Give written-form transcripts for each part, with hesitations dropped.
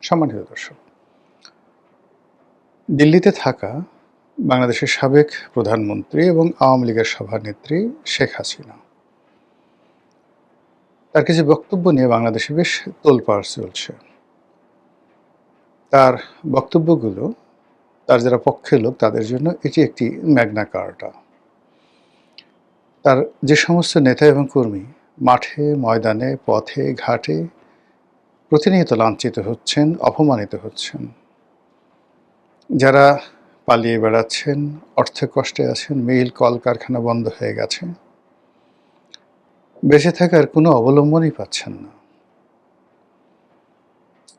সম্মানিত দর্শক, দিল্লিতে থাকা বাংলাদেশের সাবেক প্রধানমন্ত্রী এবং আওয়ামী লীগের সভানেত্রী শেখ হাসিনা, তার কিছু বক্তব্য নিয়ে বাংলাদেশে বেশ তোলপাড় চলছে। তার বক্তব্যগুলো তার যারা পক্ষের লোক তাদের জন্য এটি একটি ম্যাগনা কার্টা। তার যে সমস্ত নেতা এবং কর্মী মাঠে, ময়দানে, পথে, ঘাটে প্রতিনিয়ত লাঞ্ছিত হচ্ছেন, অপমানিত হচ্ছেন, যারা পালিয়ে বেড়াচ্ছেন, অর্থে কষ্টে আছেন, মিল কলকারখানা বন্ধ হয়ে গেছে, বেঁচে থাকার কোনো অবলম্বনই পাচ্ছেন না।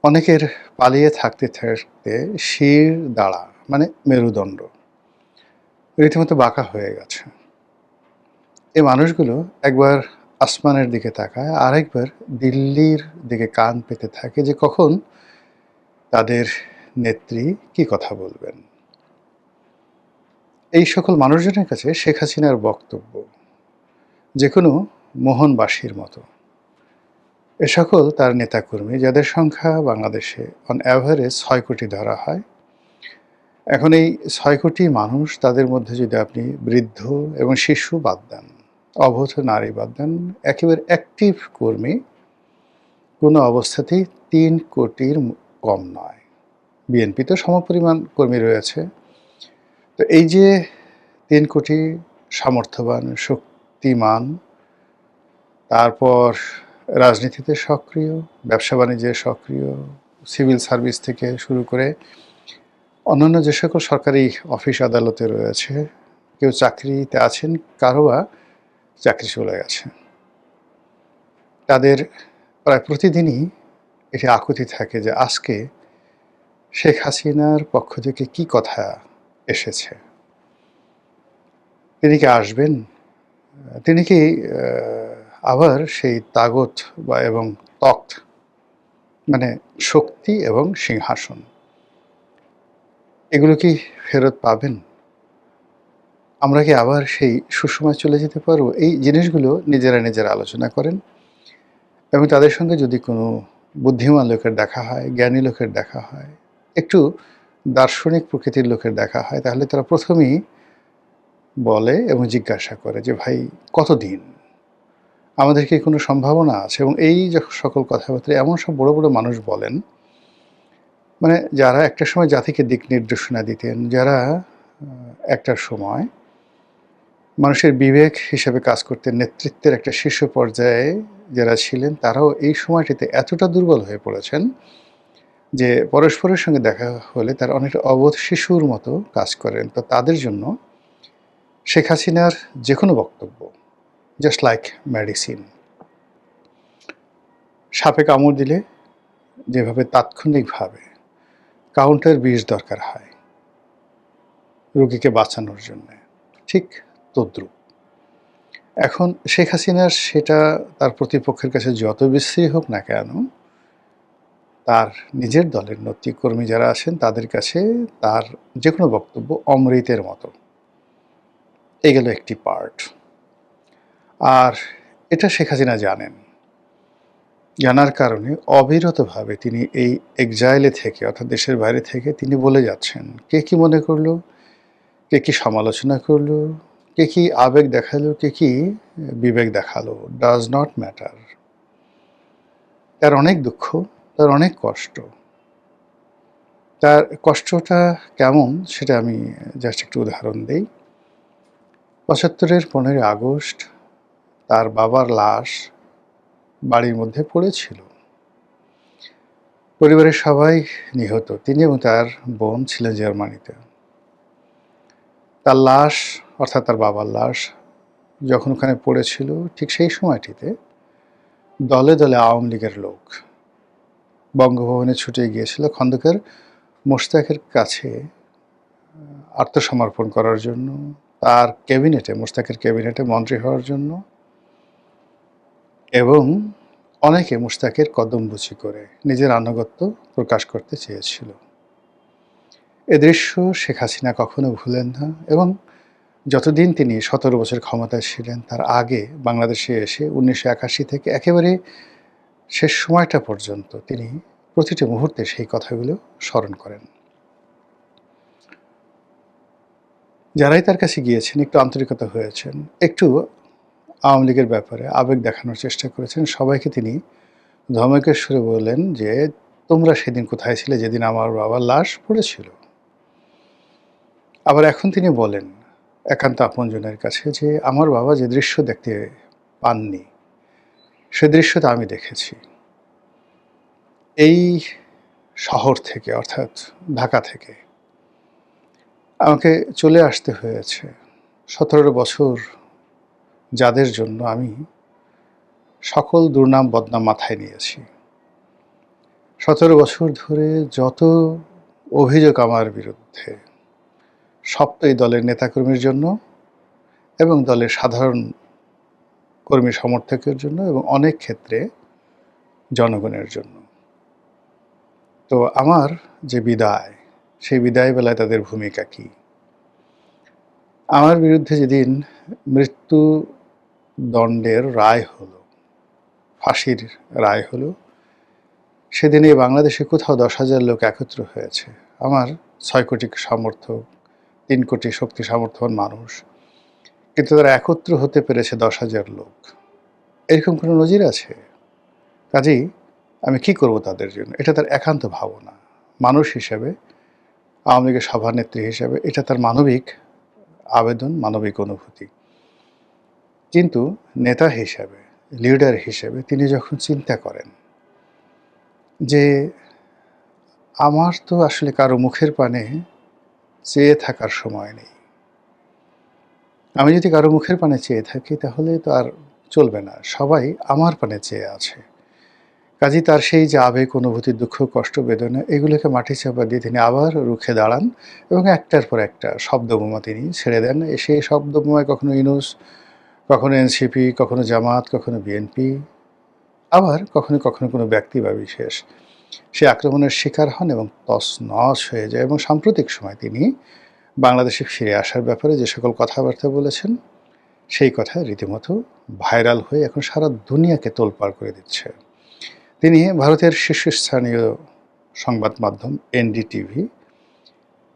অনেকের পালিয়ে থাকতে থাকতে শির দাঁড়া মানে মেরুদণ্ড রীতিমতো বাঁকা হয়ে গেছে। এই মানুষগুলো একবার আসমানের দিকে তাকায়, আরেকবার দিল্লির দিকে কান পেতে থাকে যে কখন তাদের নেত্রী কি কথা বলবেন। এই সকল মানুষজনের কাছে শেখ হাসিনার বক্তব্য যে কোনো মোহনবাসীর মতো। এ সকল তার নেতাকর্মী, যাদের সংখ্যা বাংলাদেশে অন অ্যাভারেজ ৬ কোটি ধরা হয়। এখন এই ৬ কোটি মানুষ, তাদের মধ্যে যদি আপনি বৃদ্ধ এবং শিশু বাদ দেন, অবধ নারী বাদ দেন, একেবারে অ্যাক্টিভ কর্মী কোনো অবস্থাতেই ৩ কোটির কম নয়। বিএনপি তো সমপরিমাণ কর্মী রয়েছে। তো এই যে ৩ কোটি সামর্থ্যবান, শক্তিমান, তারপর রাজনীতিতে সক্রিয়, ব্যবসা-বাণিজ্যে সক্রিয়, সিভিল সার্ভিস থেকে শুরু করে অন্যান্য যে সকল সরকারি অফিস আদালতে রয়েছে, কেউ চাকরিতে আছেন, কারো বা চাকরি চলে গেছে। তাদের প্রায় প্রতিদিনই এটি আকুতি থাকে যে আজকে শেখ হাসিনার পক্ষ থেকে কি কথা এসেছে। তিনি কি আসবেন? তিনি কি আবার সেই তাগত বা এবং তখ্ত মানে শক্তি এবং সিংহাসন এগুলো কি ফেরত পাবেন? আমরা কি আবার সেই সুসময় চলে যেতে পারবো? এই জিনিসগুলো নিজেরা আলোচনা করেন এবং তাদের সঙ্গে যদি কোনো বুদ্ধিমান লোকের দেখা হয়, জ্ঞানী লোকের দেখা হয়, একটু দার্শনিক প্রকৃতির লোকের দেখা হয়, তাহলে তারা প্রথমেই বলে এবং জিজ্ঞাসা করে যে, ভাই কতদিন? আমাদের কি কোনো সম্ভাবনা আছে? এবং এই যে সকল কথাবার্তা এমন সব বড়, বড় মানুষ বলেন, মানে যারা একটা সময় জাতিকে দিক নির্দেশনা দিতেন, যারা একটা সময় মানুষের বিবেক হিসেবে কাজ করতেন, নেতৃত্বের একটা শীর্ষ পর্যায়ে যারা ছিলেন, তারাও এই সময়টিতে এতটা দুর্বল হয়ে পড়েছেন যে পরস্পরের সঙ্গে দেখা হলে তারা অনেকটা অবোধ শিশুর মতো কাজ করেন। তো তাদের জন্য শেখ হাসিনার যে কোনো বক্তব্য জাস্ট লাইক মেডিসিন। সাপে কামড় দিলে যেভাবে তাৎক্ষণিকভাবে কাউন্টার বিষ দরকার হয় রোগীকে বাঁচানোর জন্যে, ঠিক তদ্রূপ। এখন শেখ হাসিনার সেটা তার প্রতিপক্ষের কাছে যত বিশ্রী হোক না কেন, তার নিজের দলের নেতৃকর্মী যারা আছেন তাদের কাছে তার যে কোনো বক্তব্য অমৃতের মতো। এই গেল একটি পার্ট। আর এটা শেখ হাসিনা জানেন। জানার কারণে অবিরতভাবে তিনি এই এক্সাইলে থেকে, অর্থাৎ দেশের বাইরে থেকে তিনি বলে যাচ্ছেন, কে কি মনে করলো, কে কি সমালোচনা করলো, কে কি আবেগ দেখালো, কে কি বিবেক দেখালো, ডাজ নট ম্যাটার। তার অনেক দুঃখ, তার অনেক কষ্ট। তার কষ্টটা কেমন সেটা আমি জাস্ট একটু উদাহরণ দেই। ৭৫-এর ১৫ই আগস্ট তার বাবার লাশ বাড়ির মধ্যে পড়েছিল। পরিবারের সবাই নিহত। তিনি এবং তার বোন ছিলেন জার্মানিতে। তার লাশ, অর্থাৎ তার বাবার লাশ যখন ওখানে পড়েছিল, ঠিক সেই সময়টিতে দলে দলে আওয়ামী লীগের লোক বঙ্গভবনে ছুটে গিয়েছিল খন্দকার মোশতাকের কাছে আত্মসমর্পণ করার জন্য, তার ক্যাবিনেটে, মোশতাকের ক্যাবিনেটে মন্ত্রী হওয়ার জন্য, এবং অনেকে মোশতাকের কদমবুচি করে নিজের আনুগত্য প্রকাশ করতে চেয়েছিল। এ দৃশ্য শেখ হাসিনা কখনো ভুলেন না এবং যতদিন তিনি ১৭ বছর ক্ষমতায় ছিলেন, তার আগে বাংলাদেশে এসে ১৯৮১ থেকে একেবারে শেষ সময়টা পর্যন্ত তিনি প্রতিটি মুহূর্তে সেই কথাগুলো স্মরণ করেন। যারাই তার কাছে গিয়েছেন, একটু আন্তরিকতা হয়েছেন, একটু আওয়ামী লীগের ব্যাপারে আবেগ দেখানোর চেষ্টা করেছেন, সবাইকে তিনি ধমকের সুরে বললেন যে, তোমরা সেদিন কোথায় ছিলে যেদিন আমার বাবার লাশ পড়েছিল? আবার এখন তিনি বলেন একান্ত আপনজনের কাছে যে, আমার বাবা যে দৃশ্য দেখতে পাননি, সে দৃশ্যটা আমি দেখেছি। এই শহর থেকে, অর্থাৎ ঢাকা থেকে আমাকে চলে আসতে হয়েছে ১৭ বছর, যাদের জন্য আমি সকল দুর্নাম বদনাম মাথায় নিয়েছি। ১৭ বছর ধরে যত অভিযোগ আমার বিরুদ্ধে, সব তো এই দলের নেতাকর্মীর জন্য এবং দলের সাধারণ কর্মী সমর্থকের জন্য এবং অনেক ক্ষেত্রে জনগণের জন্য। তো আমার যে বিদায়, সেই বিদায় বেলায় তাদের ভূমিকা কী? আমার বিরুদ্ধে যেদিন মৃত্যুদণ্ডের রায় হলো, ফাঁসির রায় হলো, সেদিন এই বাংলাদেশে কোথাও ১০,০০০ লোক একত্র হয়েছে। আমার ৬ কোটি সমর্থক, ৩ কোটি শক্তি সামর্থ্যবান মানুষ, কিন্তু তারা একত্র হতে পেরেছে ১০,০০০ লোক। এরকম কোনো নজির আছে? কাজেই আমি কি করব তাদের জন্য? এটা তার একান্ত ভাবনা। মানুষ হিসেবে, আওয়ামী লীগের সভানেত্রী হিসেবে এটা তার মানবিক আবেদন, মানবিক অনুভূতি। কিন্তু নেতা হিসেবে, লিডার হিসেবে তিনি যখন চিন্তা করেন যে, আমার তো আসলে কারো মুখের পানে চেয়ে থাকার সময় নেই। আমি যদি কারো মুখের পানে চেয়ে থাকি তাহলে তো আর চলবে না। সবাই আমার পানে চেয়ে আছে। কাজেই তার সেই যে আবেগ, অনুভূতি, দুঃখ, কষ্ট, বেদনা এগুলোকে মাটি চাপা দিয়ে তিনি আবার রুখে দাঁড়ান এবং একটার পর একটা শব্দবোমা তিনি ছেড়ে দেন। সেই শব্দবোমায় কখনো ইউনূস, কখনো এনসিপি, কখনো জামাত, কখনো বিএনপি, আবার কখনো কখনো কোনো ব্যক্তি বা বিশেষ সে আক্রমণের শিকার হন এবং তছনছ হয়ে যায়। এবং সাম্প্রতিক সময় তিনি বাংলাদেশে ফিরে আসার ব্যাপারে যে সকল কথাবার্তা বলেছেন, সেই কথা রীতিমতো ভাইরাল হয়ে এখন সারা দুনিয়াকে তোলপাড় করে দিচ্ছে। তিনি ভারতের শীর্ষস্থানীয় সংবাদ মাধ্যম এনডিটিভি,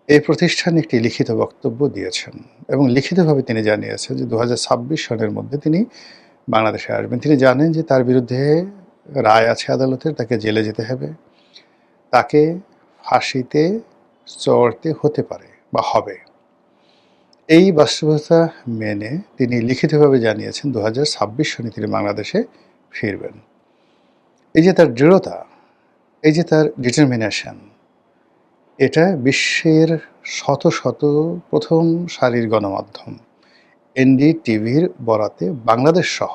এই প্রতিষ্ঠানে একটি লিখিত বক্তব্য দিয়েছেন এবং লিখিতভাবে তিনি জানিয়েছেন যে ২০২৬ সনের মধ্যে তিনি বাংলাদেশে আসবেন। তিনি জানেন যে তার বিরুদ্ধে রায় আছে আদালতের, তাকে জেলে যেতে হবে, তাকে ফাঁসিতে চড়তে হতে পারে বা হবে। এই বাস্তবতা মেনে তিনি লিখিতভাবে জানিয়েছেন ২০২৬ সনে তিনি বাংলাদেশে ফিরবেন। এই যে তার দৃঢ়তা, এই যে তার ডিটারমিনেশন, এটা বিশ্বের শত শত প্রথম সারির গণমাধ্যম এনডিটিভির বরাতে বাংলাদেশ সহ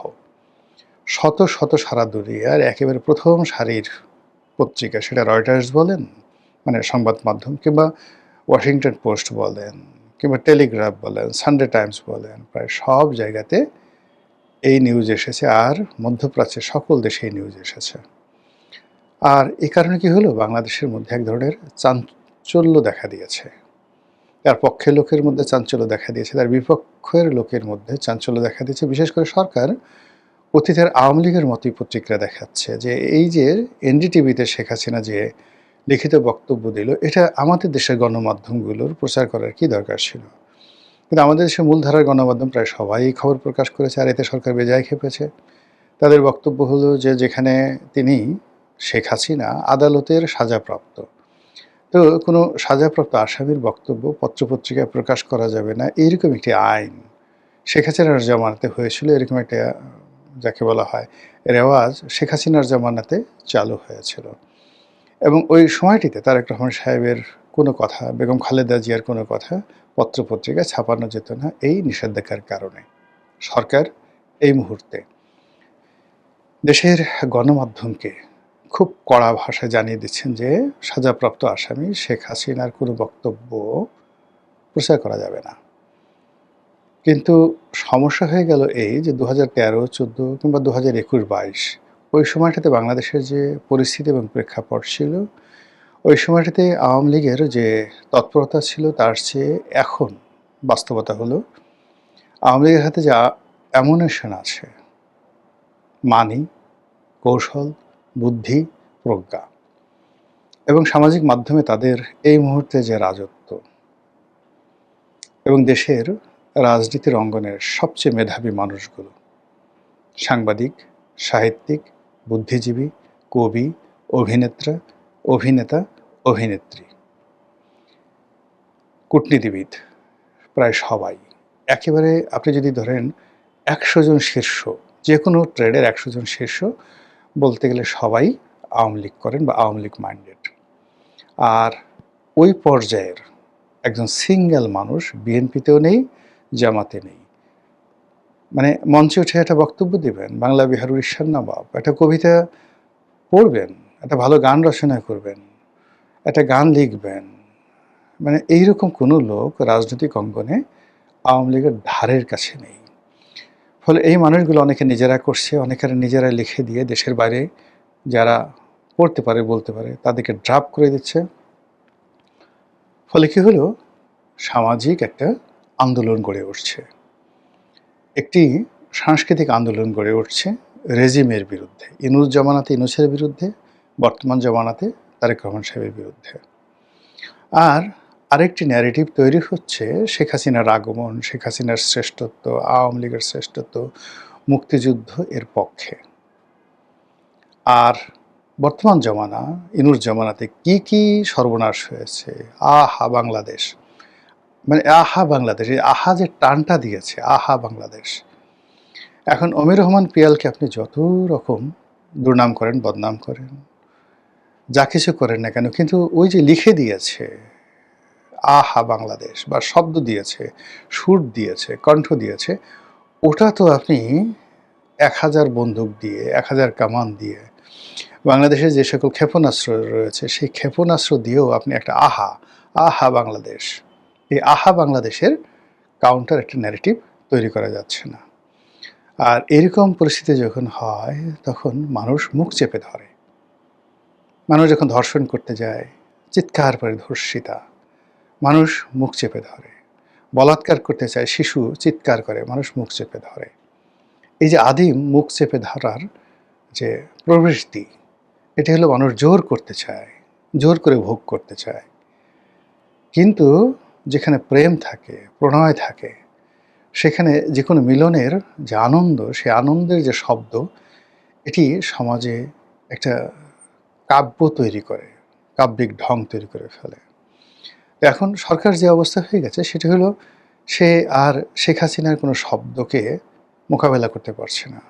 শত শত সারা দুনিয়ার একেবারে প্রথম সারির পত্রিকা, সেটা রয়টার্স বলেন, মানে সংবাদ মাধ্যম, কিংবা ওয়াশিংটন পোস্ট বলেন, কিংবা টেলিগ্রাফ বলেন, সানডে টাইমস বলেন, প্রায় সব জায়গাতে এই নিউজ এসেছে। আর মধ্যপ্রাচ্যের সকল দেশে এই নিউজ এসেছে। আর এই কারণে কি হলো, বাংলাদেশের মধ্যে এক ধরনের চাঞ্চল্য দেখা দিয়েছে। তার পক্ষের লোকের মধ্যে চাঞ্চল্য দেখা দিয়েছে, তার বিপক্ষের লোকের মধ্যে চাঞ্চল্য দেখা দিয়েছে। বিশেষ করে সরকার অতীতের আওয়ামী লীগের মতোই প্রতিক্রিয়া দেখাচ্ছে যে, এই যে এনডিটিভিতে শেখ হাসিনা যে লিখিত বক্তব্য দিল, এটা আমাদের দেশের গণমাধ্যমগুলোর প্রচার করার কি দরকার ছিল? কিন্তু আমাদের দেশের মূলধারার গণমাধ্যম প্রায় সবাই এই খবর প্রকাশ করেছে, আর এতে সরকার বেজায় খেপেছে। তাদের বক্তব্য হলো যে, যেখানে তিনি শেখ হাসিনা আদালতের সাজাপ্রাপ্ত, তো কোনো সাজাপ্রাপ্ত আসামির বক্তব্য পত্রপত্রিকায় প্রকাশ করা যাবে না, এইরকম একটি আইন শেখ হাসিনার জামানাতে হয়েছিল। এরকম একটা, যাকে বলা হয় রেওয়াজ, শেখ হাসিনার জামানাতে চালু হয়েছিল। এবং ওই সময়টিতে তারেক রহমান সাহেবের কোনো কথা, বেগম খালেদা জিয়ার কোনো কথা পত্রপত্রিকায় ছাপানো যেত না, এই নিষেধাজ্ঞার কারণে। সরকার এই মুহূর্তে দেশের গণমাধ্যমকে খুব কড়া ভাষায় জানিয়ে দিচ্ছেন যে, সাজাপ্রাপ্ত আসামি শেখ হাসিনার কোনো বক্তব্য প্রচার করা যাবে না। কিন্তু সমস্যা হয়ে গেল এই যে ২০১৩, ২০১৪ কিংবা ২০২১-২২ ওই সময়টাতে বাংলাদেশের যে পরিস্থিতি এবং প্রেক্ষাপট ছিল, ওই সময়টাতে আওয়ামী লীগের যে তৎপরতা ছিল, তার চেয়ে এখন বাস্তবতা হলো আওয়ামী লীগের হাতে যে অ্যামুনেশন আছে, মানি, কৌশল, বুদ্ধি, প্রজ্ঞা, এবং সামাজিক মাধ্যমে তাদের এই মুহূর্তে যে রাজত্ব এবং দেশের রাজনীতির অঙ্গনের সবচেয়ে মেধাবী মানুষগুলো, সাংবাদিক, সাহিত্যিক, বুদ্ধিজীবী, কবি, অভিনেতা, অভিনেত্রী, কূটনীতিবিদ, প্রায় সবাই একেবারে, আপনি যদি ধরেন ১০০ জন শীর্ষ, যে কোনো ট্রেডের ১০০ জন শীর্ষ বলতে গেলে সবাই আওয়ামী লীগ করেন বা আওয়ামী লীগ মাইন্ডেড। আর ওই পর্যায়ের একজন সিঙ্গেল মানুষ বিএনপিতেও নেই, জামাতে নেই। মানে মঞ্চে উঠে একটা বক্তব্য দিবেন, বাংলা বিহার উড়িষ্যার নবাব, একটা কবিতা পড়বেন, একটা ভালো গান রচনা করবেন, একটা গান লিখবেন, মানে এইরকম কোনো লোক রাজনৈতিক অঙ্গনে আওয়ামী লীগের ধারের কাছে নেই। ফলে এই মানুষগুলো অনেকে নিজেরা করছে, অনেকের নিজেরা লিখে দিয়ে দেশের বাইরে যারা পড়তে পারে, বলতে পারে, তাদেরকে ড্রাফট করে দিচ্ছে। ফলে কী হলো, সামাজিক একটা আন্দোলন গড়ে উঠছে, একটি সাংস্কৃতিক আন্দোলন গড়ে উঠছে রেজিমের বিরুদ্ধে, ইনুস জমানাতে ইনুসের বিরুদ্ধে, বর্তমান জমানাতে তারেক রহমান সাহেবের বিরুদ্ধে। আর আরেকটি ন্যারেটিভ তৈরি হচ্ছে শেখ হাসিনার আগমন, শেখ হাসিনার শ্রেষ্ঠত্ব, আওয়ামী লীগের শ্রেষ্ঠত্ব, মুক্তিযুদ্ধ এর পক্ষে। আর বর্তমান জমানা, ইনুস জমানাতে কি কি সর্বনাশ হয়েছে, আহা বাংলাদেশ, মানে আহা বাংলাদেশ, এই আহা যে টানটা দিয়েছে, আহা বাংলাদেশ। এখন অমির রহমান পিয়ালকে আপনি যত রকম দুর্নাম করেন, বদনাম করেন, যা কিছু করেন না কেন, কিন্তু ওই যে লিখে দিয়েছে আহা বাংলাদেশ, বা শব্দ দিয়েছে, সুর দিয়েছে, কণ্ঠ দিয়েছে, ওটা তো আপনি ১০০০ বন্দুক দিয়ে, ১০০০ কামান দিয়ে, বাংলাদেশে যে সকল ক্ষেপণাস্ত্র রয়েছে সেই ক্ষেপণাস্ত্র দিয়েও আপনি একটা আহা, আহা বাংলাদেশ, এই আহা বাংলাদেশের কাউন্টার একটা ন্যারেটিভ তৈরি করা যাচ্ছে না। আর এরকম পরিস্থিতি যখন হয় তখন মানুষ মুখ চেপে ধরে। মানুষ যখন ধর্ষণ করতে যায়, চিৎকার করে ধর্ষিতা, মানুষ মুখ চেপে ধরে। বলাৎকার করতে চায় শিশু, চিৎকার করে, মানুষ মুখ চেপে ধরে। এই যে আদিম মুখ চেপে ধরার যে প্রবৃত্তি, এটি হলো মানুষ জোর করতে চায়, জোর করে ভোগ করতে চায়। কিন্তু যেখানে প্রেম থাকে, প্রণয় থাকে, সেখানে যে কোনো মিলনের যে আনন্দ, সেই আনন্দের যে শব্দ, এটি সমাজে একটা কাব্য তৈরি করে, কাব্যিক ঢং তৈরি করে ফেলে। এখন সরকার যে অবস্থা হয়ে গেছে সেটি হলো, সে আর শেখ হাসিনার কোনো শব্দকে মোকাবেলা করতে পারছে না।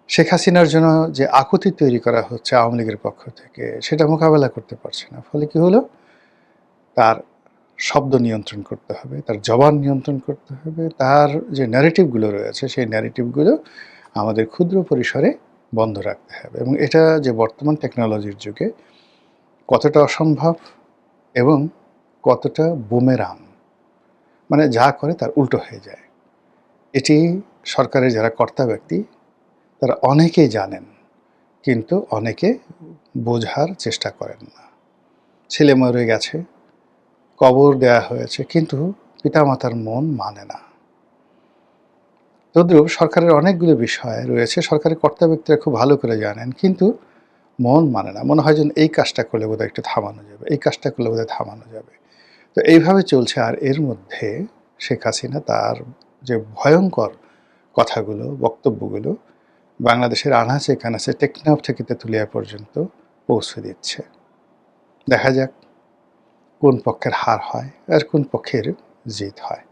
শেখ হাসিনার জন্য যে আকুতি তৈরি করা হচ্ছে আওয়ামী লীগের পক্ষ থেকে, সেটা মোকাবেলা করতে পারছে না। ফলে কী হলো, তার শব্দ নিয়ন্ত্রণ করতে হবে, তার জবান নিয়ন্ত্রণ করতে হবে, তার যে ন্যারেটিভগুলো রয়েছে সেই ন্যারেটিভগুলো আমাদের ক্ষুদ্র পরিসরে বন্ধ রাখতে হবে। এবং এটা যে বর্তমান টেকনোলজির যুগে কতটা অসম্ভব এবং কতটা বুমেরাং, মানে যা করে তার উল্টো হয়ে যায়, এটি সরকারের যারা কর্তা ব্যক্তি তারা অনেকেই জানেন, কিন্তু অনেকে বোঝার চেষ্টা করেন না। ছেলে মরে গেছে, কবর দেয়া হয়েছে, কিন্তু পিতামাতার মন মানে না। তদ্রূপ সরকারের অনেকগুলো বিষয় রয়েছে, সরকারের কর্তা ব্যক্তিরা খুব ভালো করে জানেন, কিন্তু মন মানে না। মনে হয় যেন এই কাজটা করলে বোধহয় একটু থামানো যাবে, এই কাজটা করলে বোধহয় থামানো যাবে। তো এইভাবে চলছে। আর এর মধ্যে শেখ হাসিনা তার যে ভয়ঙ্কর কথাগুলো, বক্তব্যগুলো বাংলাদেশের আনাচে কানাচে, টেকনাফ থেকে তেঁতুলিয়া পর্যন্ত পৌঁছে দিচ্ছে। দেখা যাক কোন পক্ষের হার হয় আর কোন পক্ষের জিত হয়।